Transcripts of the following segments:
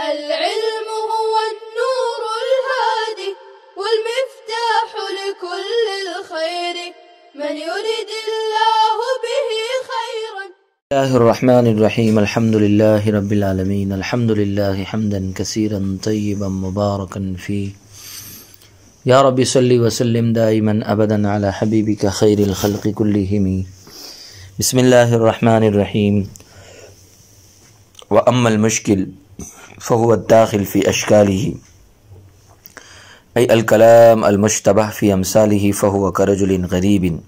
العلم هو النور الهادي والمفتاح لكل الخير من يريد الله به خيرا. بسم الله الرحمن الرحيم. الحمد لله رب العالمين. الحمد لله حمدا كثيرا طيبا مباركا فيه. يا رب صل وسلم دائما أبدا على حبيبك خير الخلق كلهم. بسم الله الرحمن الرحيم. وأما المشكل فهو الداخل في أشكاله أي الكلام المشتبه في أمثاله، فهو كرجل غريب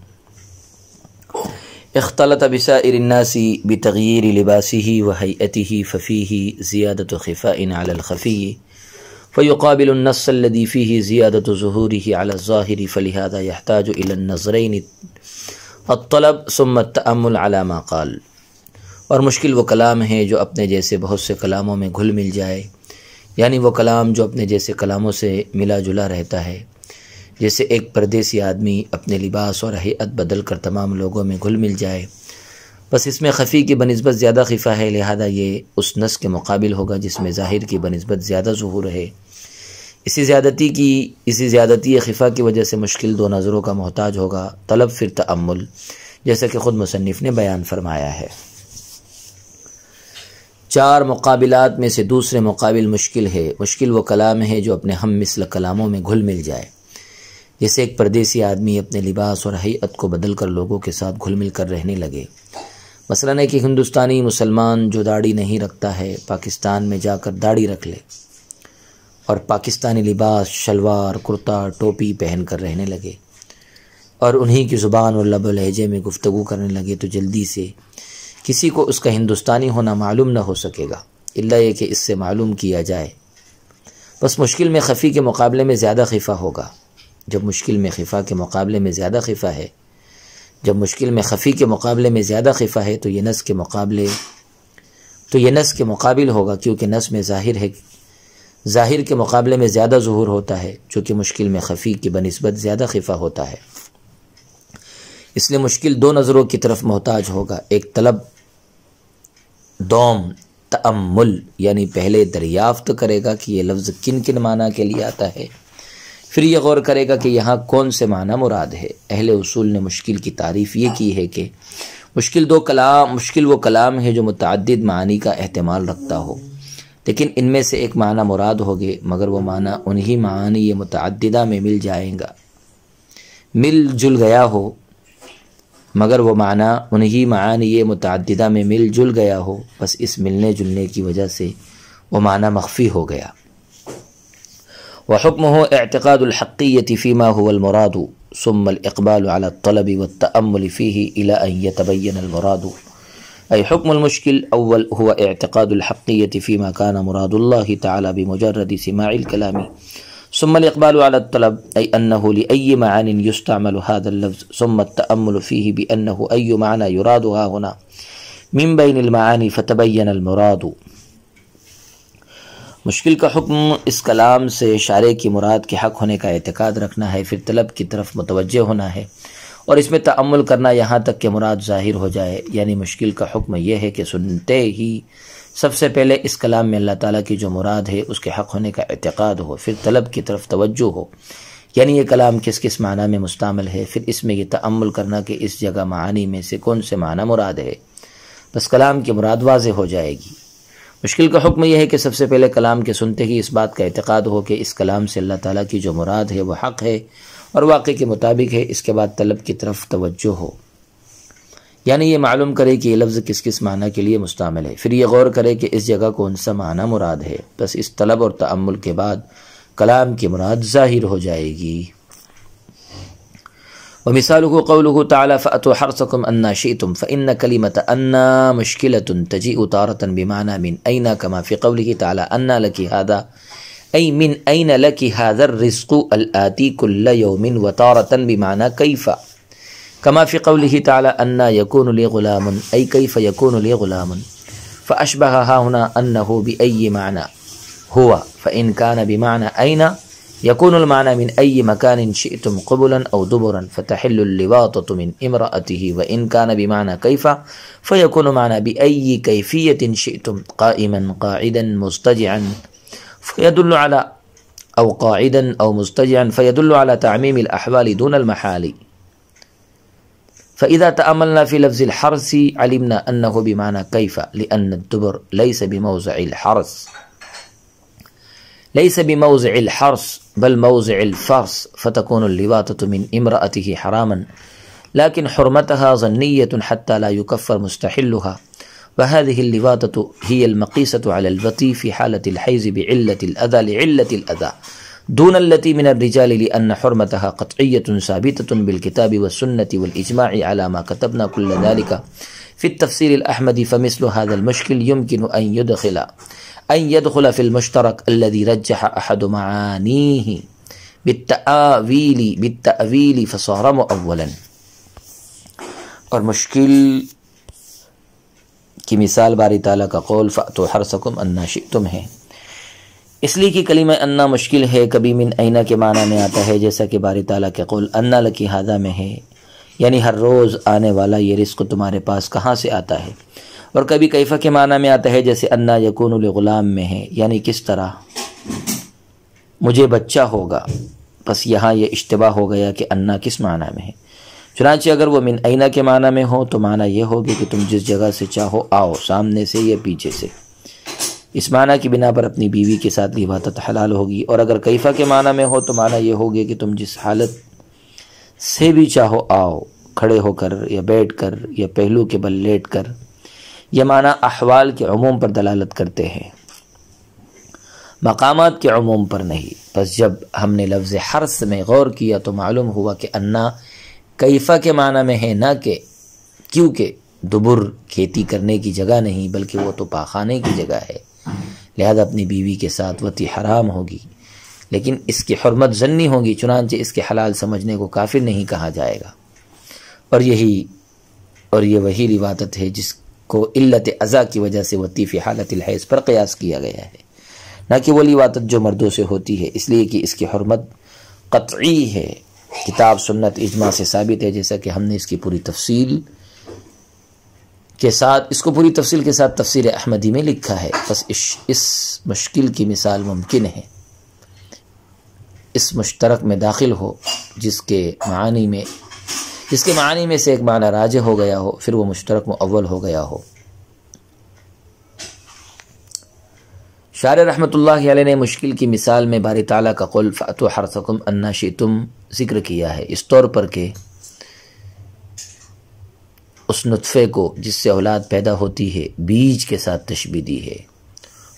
اختلط بسائر الناس بتغيير لباسه وهيئته، ففيه زيادة خفاء على الخفي، فيقابل النص الذي فيه زيادة ظهوره على الظاهر، فلهذا يحتاج إلى النظرين الطلب ثم التأمل على ما قال. اور مشکل وہ کلام ہے جو اپنے جیسے بہت سے کلاموں میں گھل مل جائے، یعنی وہ کلام جو اپنے جیسے کلاموں سے ملا جلا رہتا ہے، جیسے ایک پردیسی آدمی اپنے لباس اور ہیئت بدل کر تمام لوگوں میں گھل مل جائے، بس اس میں خفی کی بنسبت زیادہ خفا ہے، لہذا یہ اس نص کے مقابل ہوگا جس میں ظاہر کی بنسبت زیادہ ظہور ہے۔ اسی زیادتی خفا کی وجہ سے مشکل دو نظروں کا محتاج ہوگا، طلب پھر تأمل، جیسا کہ خود مصنف نے بیان فرمایا ہے۔ چار مقابلات میں سے دوسرے مقابل مشکل ہے۔ مشکل وہ کلام ہے جو اپنے ہم مثل کلاموں میں گھل مل جائے، جیسے ایک پردیسی آدمی اپنے لباس اور ہیئت کو بدل کر لوگوں کے ساتھ گھل مل کر رہنے لگے۔ مثلاً ہے کہ ہندوستانی مسلمان جو داڑھی نہیں رکھتا ہے، پاکستان میں جا کر داڑھی رکھ لے اور پاکستانی لباس شلوار کرتا ٹوپی پہن کر رہنے لگے اور انہی کی زبان اور لب و لہجے میں گفتگو کرنے لگے، تو جلدی سے کسی کو اس کا ہندوستانی ہونا معلوم نہ ہو سکے گا، الا یہ کہ اس سے معلوم کیا جائے۔ بس مشکل میں خفی کے مقابلے میں زیادہ خفا ہوگا۔ جب مشکل میں خفا کے مقابلے میں زیادہ خفا ہے، جب مشکل میں خفی کے مقابلے میں زیادہ خفا ہے تو یہ نص کے مقابل ہوگا، کیونکہ نص میں ظاہر کے مقابلے میں زیادہ ظہور ہوتا ہے، چونکہ مشکل میں خفی کی بنسبت زیادہ خفا ہوتا ہے۔ اس لیے مشکل دو نظروں کی طرف محتاج ہوگا، ایک طلب، دوم تأمل، یعنی پہلے دریافت کرے گا کہ یہ لفظ کن کن معنی کے لیے آتا ہے، پھر یہ غور کرے گا کہ یہاں کون سے معنی مراد ہے۔ اہل اصول نے مشکل کی تعریف یہ کی ہے کہ مشکل وہ کلام ہے جو متعدد معانی کا احتمال رکھتا ہو، لیکن ان میں سے ایک معنی مراد ہوگے، مگر وہ معنی انہی معانی یہ متعددہ میں مل جل گیا ہو، بس اس ملنے جلنے کی وجہ سے وہ معنی مخفی ہو گیا۔ وحکمہ اعتقاد الحقیۃ فیما هو المراد ثم الاقبال على الطلب والتأمل فيه الى ان يتبين المراد، أي حكم المشكل أول هو اعتقاد الحقية فيما كان مراد الله تعالى بمجرد سماع الكلام، ثم الإقبال على الطلب أي أنه لأي معنى يستعمل هذا اللفظ، ثم التأمل فيه بأنه أي معنى يرادها هنا من بين المعاني فتبين المراد۔ مشکل کا حکم اس کلام سے شارع کی مراد کے حق ہونے کا اعتقاد رکھنا ہے، پھر طلب کی طرف متوجہ ہونا ہے اور اس میں تأمل کرنا یہاں تک کہ مراد ظاہر ہو جائے۔ یعنی مشکل کا حکم یہ ہے کہ سنتے ہی سب سے پہلے اس کلام میں اللہ تعالیٰ کی جو مراد ہے اس کے حق ہونے کا اعتقاد ہو، پھر طلب کی طرف توجہ ہو، یعنی یہ کلام کس کس معنی میں مستعمل ہے، پھر اس میں یہ تأمل کرنا کہ اس جگہ معانی میں سے کون سے معنی مراد ہے، بس کلام کی مراد واضح ہو جائے گی۔ مشکل کا حکم یہ ہے کہ سب سے پہلے کلام کے سنتے ہی اس بات کا اعتقاد ہو کہ اس کلام سے اللہ تعالیٰ کی جو مراد ہے وہ حق ہے اور واقع کے مطابق ہے، اس کے بعد طلب کی طرف توجہ ہو، یعنی یہ معلوم کرے کہ یہ لفظ کس کس معنی کے لیے مستعمل ہے، پھر یہ غور کرے کہ اس جگہ کون سا معنی مراد ہے، بس اس طلب اور تأمل کے بعد کلام کی مراد ظاہر ہو جائے گی۔ ومثاله قوله تعالى فأتوا حرثكم أن شئتم، فإن كلمة أن مشكلة تجيء تارة بمعنى من أين، كما في قوله تعالى أن لك هذا، أي من أين لك هذا الرزق الآتي كل يوم، وتارة بمعنى كيف، كما في قوله تعالى أن يكون لي غلام، أي كيف يكون لي غلام، فأشبهها هنا أنه بأي معنى هو، فإن كان بمعنى أين يكون المعنى من أي مكان شئتم قبلا أو دبرا فتحل اللواطة من امرأته، وإن كان بمعنى كيف فيكون معنى بأي كيفية شئتم قائما قاعدا مضطجعا فيدل على أو قاعدا أو مضطجعا فيدل على تعميم الأحوال دون المحال. فإذا تأملنا في لفظ الحرس علمنا أنه بمعنى كيف، لأن الدبر ليس بموضع الحرس، ليس بموضع الحرس بل موضع الفرس، فتكون اللواطة من امرأته حراما، لكن حرمتها ظنية حتى لا يكفر مستحلها، وهذه اللواطة هي المقيسة على الوطي في حالة الحيز بعلة الأذى لعلة الأذى دون التي من الرجال، لأن حرمتها قطعية ثابتة بالكتاب والسنة والإجماع على ما كتبنا كل ذلك في التفسير الأحمدي. فمثل هذا المشكل يمكن أن يدخل في المشترك الذي رجح أحد معانيه بالتأويل فصار مؤولا. اور مشکل کی مثال باری تعالیٰ کا قول فَأْتُوا حَرْثَكُمْ أَنَّا شِئْتُمْ ہے، اس لیے کہ کلمہ انا مشکل ہے، کبھی من اینا کے معنی میں آتا ہے جیسا کہ باری تعالیٰ کے قول انا لکی ھذا میں ہے، یعنی ہر روز آنے والا یہ رزق تمہارے پاس کہاں سے آتا ہے، اور کبھی کیفہ کے معنی میں آتا ہے جیسے انا یکون لغلام میں ہے، یعنی کس طرح مجھے بچہ ہوگا، بس یہاں یہ اشتباہ ہو گیا کہ انا کس معنی میں ہے، چنانچہ اگر وہ من اینا کے معنی میں ہو تو معنی یہ ہوگی کہ تم جس جگہ سے چاہو آؤ، سامنے سے یا پیچھے سے، اس معنی کی بنا پر اپنی بیوی کے ساتھ لواطت حلال ہوگی، اور اگر کیفہ کے معنی میں ہو تو معنی یہ ہوگی کہ تم جس حالت سے بھی چاہو آؤ، کھڑے ہو کر یا بیٹھ کر یا پہلو کے بل لیٹ کر، یہ معنی احوال کے عموم پر دلالت کرتے ہیں، مقامات کے عموم پر نہیں۔ بس جب ہم نے لفظ حرث میں غور کیا تو معلوم ہوا کہ انا کیفہ کے معنی میں ہے، نہ کہ کیونکہ دبر کھیتی کرنے کی جگہ نہیں بلکہ وہ تو پاخانے کی جگہ ہے، لہذا اپنی بیوی کے ساتھ وطی حرام ہوگی، لیکن اس کی حرمت ظنی ہوگی، چنانچہ اس کے حلال سمجھنے کو کافر نہیں کہا جائے گا، اور یہ وہی لواطت ہے جس کو علت ازا کی وجہ سے وطی فی حالت الحیض پر قیاس کیا گیا ہے، نہ کہ وہ لواطت جو مردوں سے ہوتی ہے، اس لیے کہ اس کی حرمت قطعی ہے، کتاب سنت اجماع سے ثابت ہے، جیسا کہ ہم نے اس کو پوری تفصیل کے ساتھ تفسیر احمدی میں لکھا ہے۔ بس اس مشکل کی مثال ممکن ہے اس مشترک میں داخل ہو جس کے معانی میں سے ایک معنی راجح ہو گیا ہو، پھر وہ مشترک مؤول ہو گیا ہو۔ شارح رحمۃ اللہ علیہ نے مشکل کی مثال میں باری تعالیٰ کا قول فَأْتُوا حَرْثَكُمْ أَنَّا شِئْتُمْ ذکر کیا ہے، اس طور پر کہ اس نطفے کو جس سے اولاد پیدا ہوتی ہے بیج کے ساتھ تشبیہ دی ہے،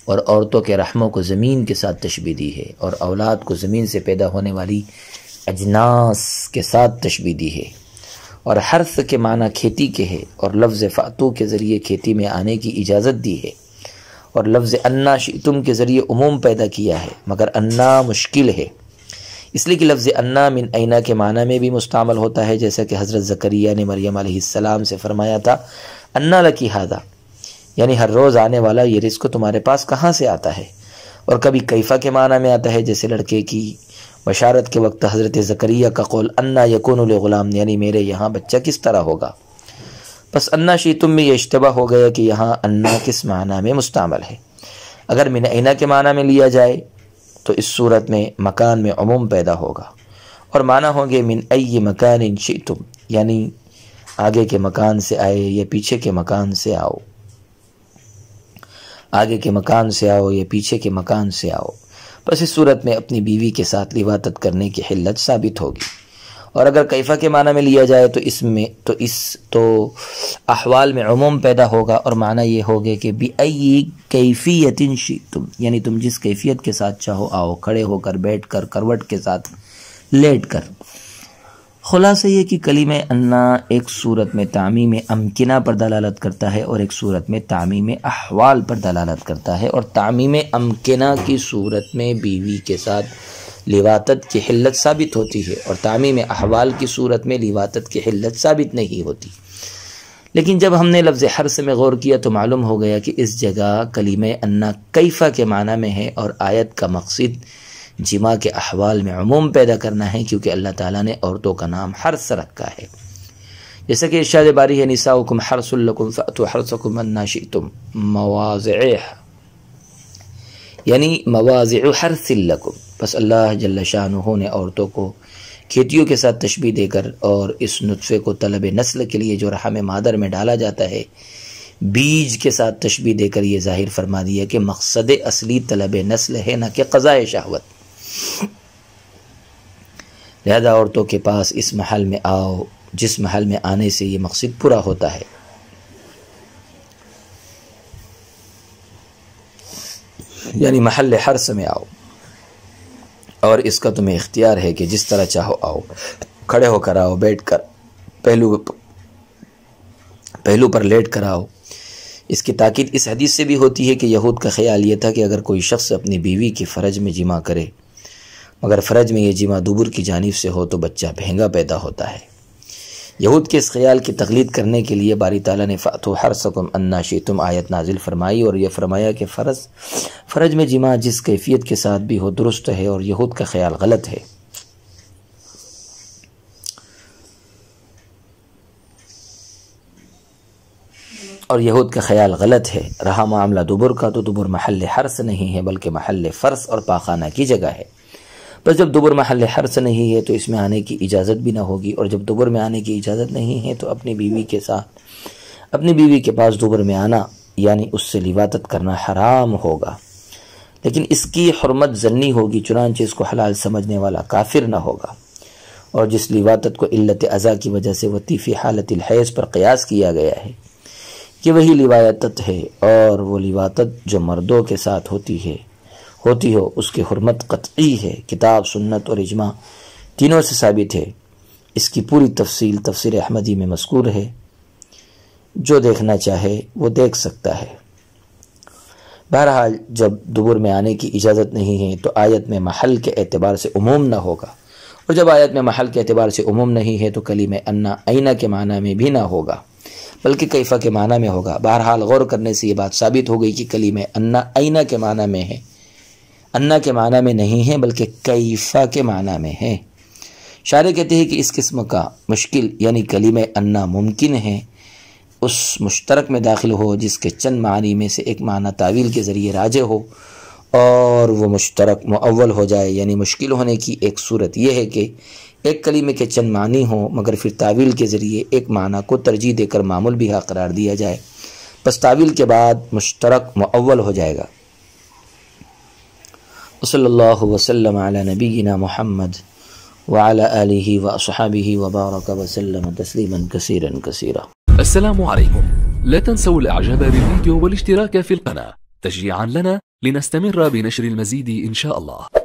اور عورتوں کے رحموں کو زمین کے ساتھ تشبیہ دی ہے، اور اولاد کو زمین سے پیدا ہونے والی اجناس کے ساتھ تشبیہ دی ہے، اور حرث کے معنی کھیتی کے ہے، اور لفظ فاتو کے ذریعے کھیتی میں آنے کی اجازت دی ہے، اور لفظ انا شئتم کے ذریعے عموم پیدا کیا ہے، مگر انا مشکل ہے، اس لیے کہ لفظ انا من اینا کے معنی میں بھی مستعمل ہوتا ہے، جیسا کہ حضرت زکریا نے مریم علیہ السلام سے فرمایا تھا انا لکی ھذا، یعنی ہر روز آنے والا یہ رزق تمہارے پاس کہاں سے آتا ہے، اور کبھی کیفہ کے معنی میں آتا ہے، جیسے لڑکے کی بشارت کے وقت حضرت زکریا کا قول انا یکون لغلام، یعنی میرے یہاں بچہ کس طرح ہوگا۔ بس انا شئتم میں یہ اشتباہ ہو گیا کہ یہاں انا کس معنی میں مستعمل ہے۔ اگر من اینا کے معنی میں لیا جائے تو اس صورت میں مکان میں عموم پیدا ہوگا، اور معنی ہوں گے من ای مکان شئتم، یعنی آگے کے مکان سے آئے یا پیچھے کے مکان سے آؤ، آگے کے مکان سے آؤ یا پیچھے کے مکان سے آؤ۔ بس اس صورت میں اپنی بیوی کے ساتھ لواطت کرنے کی حلت ثابت ہوگی، اور اگر کیفہ کے معنی میں لیا جائے تو احوال میں عموم پیدا ہوگا، اور معنی یہ ہوگا کہ بِأَيِّ کیفیت شئتم، یعنی تم جس کیفیت کے ساتھ چاہو آؤ، کھڑے ہو کر، بیٹھ کر، کروٹ کے ساتھ، لیٹ کر۔ خلاصہ یہ کہ کلمہ انا ایک صورت میں تعمیم امکنہ پر دلالت کرتا ہے اور ایک صورت میں تعمیم احوال پر دلالت کرتا ہے، اور تعمیم امکنہ کی صورت میں بیوی کے ساتھ لواطت کی حلت ثابت ہوتی ہے، اور تعمیم احوال کی صورت میں لواطت کی حلت ثابت نہیں ہوتی۔ لیکن جب ہم نے لفظ حرث میں غور کیا تو معلوم ہو گیا کہ اس جگہ کلمہ انا کیفہ کے معنی میں ہے، اور آیت کا مقصد جماع کے احوال میں عموم پیدا کرنا ہے، کیونکہ اللہ تعالیٰ نے عورتوں کا نام حرث رکھا ہے، جیسا کہ ارشاد باری ہے نساؤکم حرث لکم فأتوا حرثکم انا شئتم مواضع، یعنی مواضع حرث لکم۔ بس اللہ جل شانہ نے عورتوں کو کھیتیوں کے ساتھ تشبیہ دے کر اور اس نطفے کو طلب نسل کے لیے جو رحم مادر میں ڈالا جاتا ہے بیج کے ساتھ تشبیہ دے کر یہ ظاہر فرما دیا کہ مقصد اصلی طلب نسل ہے، نہ کہ قضاء شہوت۔ لہذا عورتوں کے پاس اس محل میں آؤ جس محل میں آنے سے یہ مقصد پورا ہوتا ہے۔ یعنی محل حرث میں آؤ، اور اس کا تمہیں اختیار ہے کہ جس طرح چاہو آؤ، کھڑے ہو کر آؤ، بیٹھ کر، پہلو پر لیٹ کر آؤ۔ اس کی تاکید اس حدیث سے بھی ہوتی ہے کہ یہود کا خیال یہ تھا کہ اگر کوئی شخص اپنی بیوی کی فرج میں جماع کرے، مگر فرج میں یہ جماع دبر کی جانب سے ہو تو بچہ بھینگا پیدا ہوتا ہے۔ یہود کے اس خیال کی تقلید کرنے کے لیے باری تعالیٰ نے فَأْتُوا حَرْثَكُمْ أَنَّىٰ شِئْتُمْ آیت نازل فرمائی، اور یہ فرمایا کہ فرج میں جماع جس کیفیت کے ساتھ بھی ہو درست ہے، اور یہود کا خیال غلط ہے۔ رہا معاملہ دبر کا، تو دبر محل حرث نہیں ہے بلکہ محل فرث اور پاخانہ کی جگہ ہے۔ بس جب دبر محل حرث نہیں ہے تو اس میں آنے کی اجازت بھی نہ ہوگی، اور جب دبر میں آنے کی اجازت نہیں ہے تو اپنی بیوی کے پاس دبر میں آنا یعنی اس سے لواطت کرنا حرام ہوگا، لیکن اس کی حرمت ظنی ہوگی، چنانچہ اس کو حلال سمجھنے والا کافر نہ ہوگا۔ اور جس لواطت کو علت ازا کی وجہ سے وتی فی حالت الحیض پر قیاس کیا گیا ہے کہ وہی لواطت ہے، اور وہ لواطت جو مردوں کے ساتھ ہوتی ہو اس کی حرمت قطعی ہے، کتاب، سنت اور اجماع تینوں سے ثابت ہے۔ اس کی پوری تفصیل تفسیر احمدی میں مذکور ہے، جو دیکھنا چاہے وہ دیکھ سکتا ہے۔ بہرحال جب دبر میں آنے کی اجازت نہیں ہے تو آیت میں محل کے اعتبار سے عموم نہ ہوگا، اور جب آیت میں محل کے اعتبار سے عموم نہیں ہے تو کلمہ انا اینا کے معنی میں بھی نہ ہوگا بلکہ کیفا کے معنی میں ہوگا۔ بہرحال غور کرنے سے یہ بات ثابت ہو گئی کہ کلمہ انا اینا کے معنی میں ہے، انا کے معنی میں نہیں ہے بلکہ کیفا کے معنی میں ہے۔ شارح کہتے ہیں کہ اس قسم کا مشکل یعنی کلمہ انا ممکن ہے اس مشترک میں داخل ہو جس کے چند معنی میں سے ایک معنی تعویل کے ذریعے راجح ہو، اور وہ مشترک معول ہو جائے۔ یعنی مشکل ہونے کی ایک صورت یہ ہے کہ ایک کلمے کے چند معنی ہوں مگر پھر تعویل کے ذریعے ایک معنی کو ترجیح دے کر معمول بھی قرار دیا جائے، بس تعویل کے بعد مشترک معول ہو جائے گا۔ صلی اللہ وسلم علی نبینا محمد وعلى آله وأصحابه وبارك وسلم تسليما كثيرا كثيرا. السلام عليكم. لا تنسوا الإعجاب بالفيديو والاشتراك في القناة تشجيعا لنا لنستمر بنشر المزيد إن شاء الله.